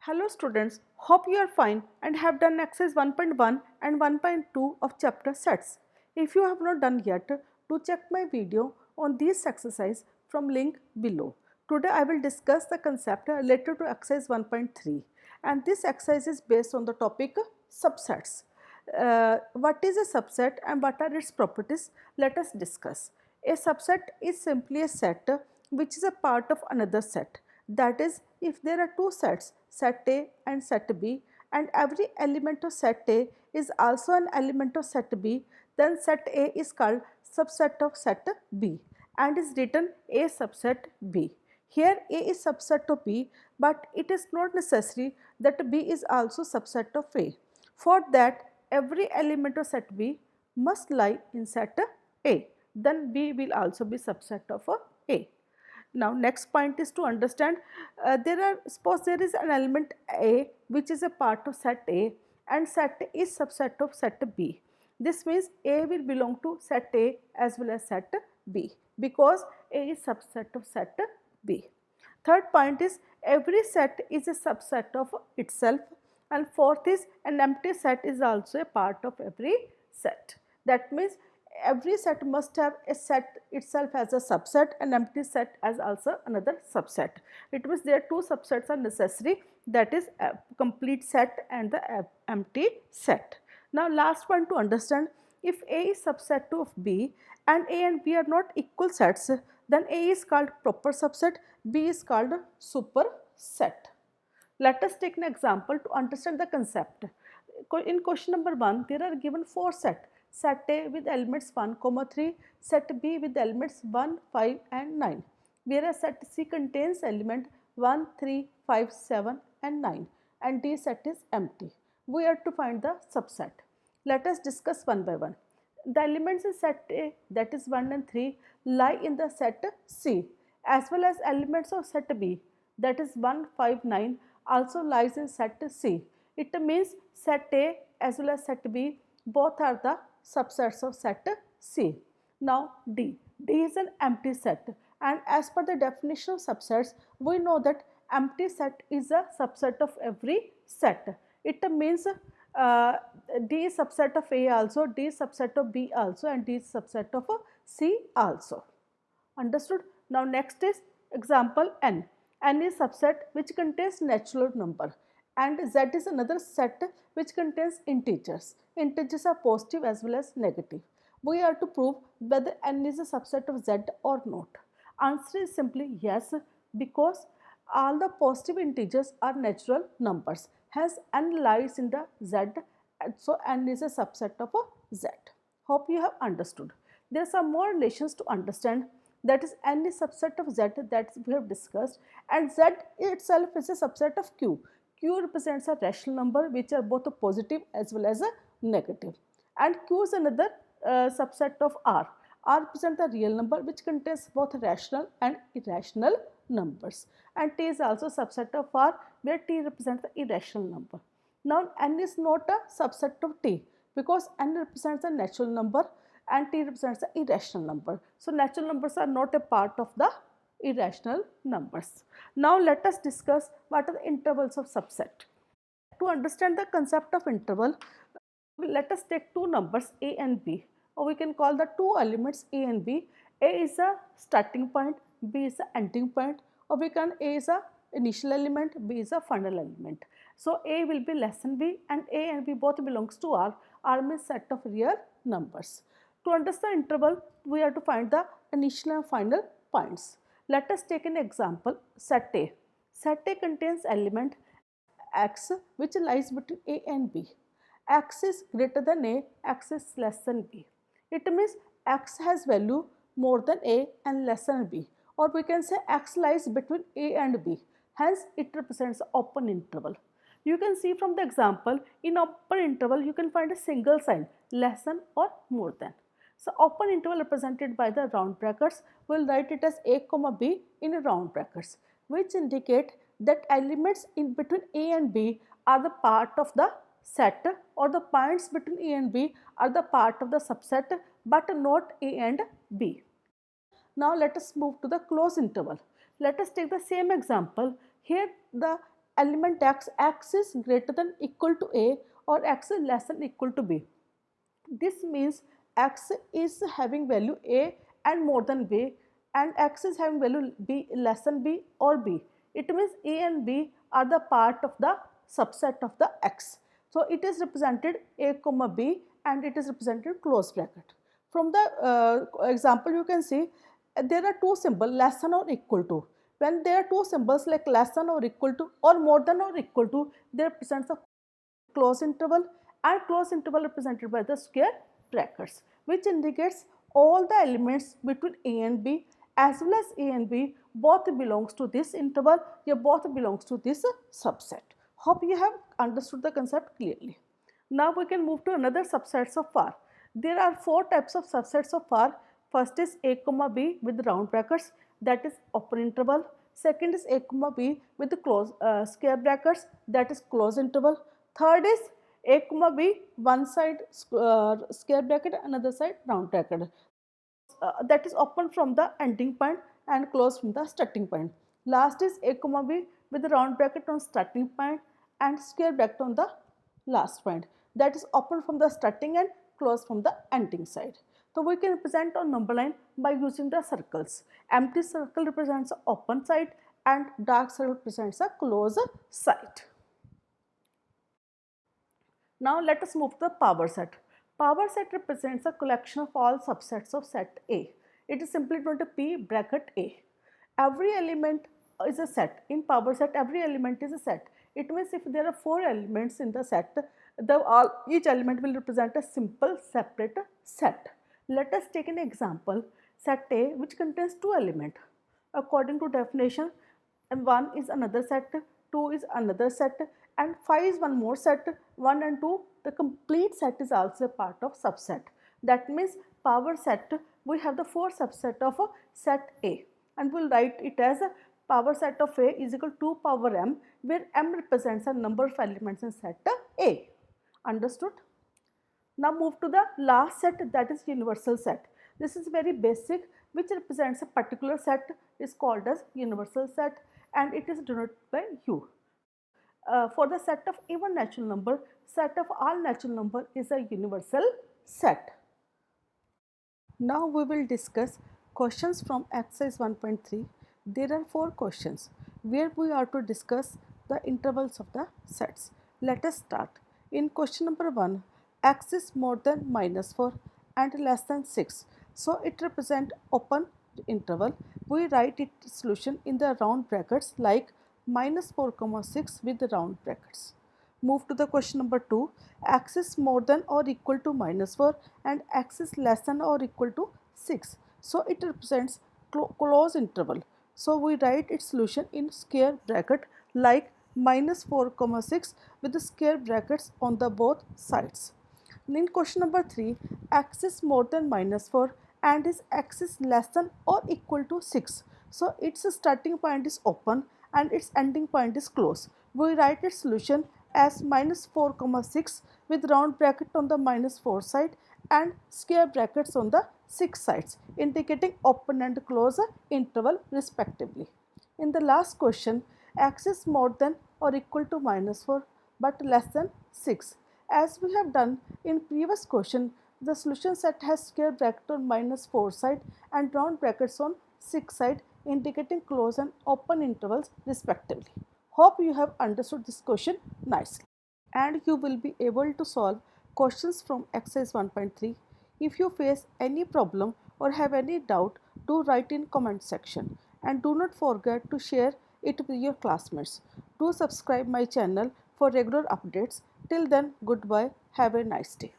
Hello students, hope you are fine and have done exercise 1.1 and 1.2 of chapter sets. If you have not done yet, do check my video on these exercise from link below. Today I will discuss the concept related to exercise 1.3 and this exercise is based on the topic subsets. What is a subset and what are its properties? Let us discuss. A subset is simply a set which is a part of another set. That is, if there are two sets, set A and set B, and every element of set A is also an element of set B, then set A is called subset of set B and is written A subset B. Here A is subset of B, but it is not necessary that B is also subset of A. For that, every element of set B must lie in set A. Then B will also be subset of A. Now next point is to understand suppose there is an element A which is a part of set A and set A is subset of set B. This means A will belong to set A as well as set B because A is subset of set B. Third point is every set is a subset of itself, and fourth is an empty set is also a part of every set. That means every set must have a set itself as a subset and empty set as also another subset. It means there two subsets are necessary, that is a complete set and the empty set. Now last one to understand, if A is subset of B and A and B are not equal sets, then A is called proper subset, B is called superset. Let us take an example to understand the concept. In question number 1, there are given 4 sets. Set A with elements 1, 3, set B with elements 1, 5 and 9. Whereas set C contains element 1, 3, 5, 7 and 9 and D set is empty. We have to find the subset. Let us discuss one by one. The elements in set A, that is 1 and 3, lie in the set C, as well as elements of set B, that is 1, 5, 9, also lies in set C. It means set A as well as set B both are the subsets of set C. Now D. D is an empty set, and as per the definition of subsets, we know that empty set is a subset of every set. It means D is subset of A also, D is subset of B also and D is subset of C also. Understood? Now next is example N. N is subset which contains natural number and Z is another set which contains integers. Integers are positive as well as negative. We have to prove whether N is a subset of Z or not. Answer is simply yes, because all the positive integers are natural numbers. Hence N lies in the Z, so N is a subset of a Z. Hope you have understood. There are some more relations to understand, that is N is subset of Z, that we have discussed, and Z itself is a subset of Q. Q represents a rational number which are both a positive as well as a negative, and Q is another subset of R. R represents the real number which contains both rational and irrational numbers, and T is also subset of R where T represents the irrational number. Now N is not a subset of T because N represents a natural number and T represents the irrational number. So natural numbers are not a part of the irrational numbers. Now let us discuss what are the intervals of subset. To understand the concept of interval, let us take two numbers A and B, or we can call the two elements A and B. A is a starting point, B is the ending point, or we can A is a initial element, B is a final element. So A will be less than B and A and B both belongs to R. R means set of real numbers. To understand interval, we have to find the initial and final points. Let us take an example, set A. Set A contains element x which lies between A and B. X is greater than A, x is less than B. It means x has value more than A and less than B, or we can say x lies between A and B. Hence, it represents open interval. You can see from the example, in open interval you can find a single sign, less than or more than. So open interval represented by the round brackets, will write it as A comma B in round brackets, which indicate that elements in between A and B are the part of the set, or the points between A and B are the part of the subset but not A and B. Now let us move to the closed interval. Let us take the same example. Here the element x is greater than equal to a or x is less than equal to b. This means x is having value a and more than b, and x is having value b less than b or b. It means a and b are the part of the subset of the x. So it is represented a comma b and it is represented close bracket. From the example you can see there are two symbols less than or equal to. When there are two symbols like less than or equal to or more than or equal to, they represent a close interval, and close interval represented by the square brackets, which indicates all the elements between a and b as well as a and b both belongs to this interval or both belongs to this subset. Hope you have understood the concept clearly. Now we can move to another subsets of R. There are four types of subsets of R. First is a comma b with round brackets, that is open interval. Second is a comma b with the close square brackets, that is close interval. Third is a comma b, one side square bracket, another side round bracket. That is open from the ending point and close from the starting point. Last is a comma b with the round bracket on starting point and square bracket on the last point. That is open from the starting end, close from the ending side. So we can represent on number line by using the circles. Empty circle represents the open side and dark circle represents a closed side. Now let us move to the power set. Power set represents a collection of all subsets of set A. It is simply equal to P bracket A. Every element is a set. In power set, every element is a set. It means if there are 4 elements in the set, each element will represent a simple separate set. Let us take an example, set A which contains 2 elements. According to definition, 1 is another set, 2 is another set, and 5 is one more set. 1 and 2, the complete set is also a part of subset. That means power set, we have the 4 subset of a set A, and we will write it as a power set of A is equal to 2 power m, where m represents a number of elements in set A. Understood? Now move to the last set, that is universal set. This is very basic, which represents a particular set, is called as universal set, and it is denoted by U. For the set of even natural number, set of all natural number is a universal set. Now we will discuss questions from exercise 1.3. There are 4 questions where we are to discuss the intervals of the sets. Let us start. In question number 1, x is more than -4 and less than 6. So it represents open interval. We write its solution in the round brackets like -4, 6 with the round brackets. Move to the question number 2. X is more than or equal to -4 and x is less than or equal to 6. So it represents close interval. So we write its solution in square bracket like -4, 6 with the square brackets on the both sides. In question number 3, x is more than -4 and x is less than or equal to 6. So its starting point is open and its ending point is close. We write its solution as -4, 6 with round bracket on the -4 side and square brackets on the 6 sides, indicating open and close interval respectively. In the last question, x is more than or equal to -4 but less than 6. As we have done in previous question, the solution set has square bracket on -4 side and round brackets on 6 side, indicating close and open intervals respectively. Hope you have understood this question nicely, and you will be able to solve questions from exercise 1.3. If you face any problem or have any doubt, do write in comment section, and do not forget to share it with your classmates. Do subscribe my channel for regular updates. Till then, goodbye. Have a nice day.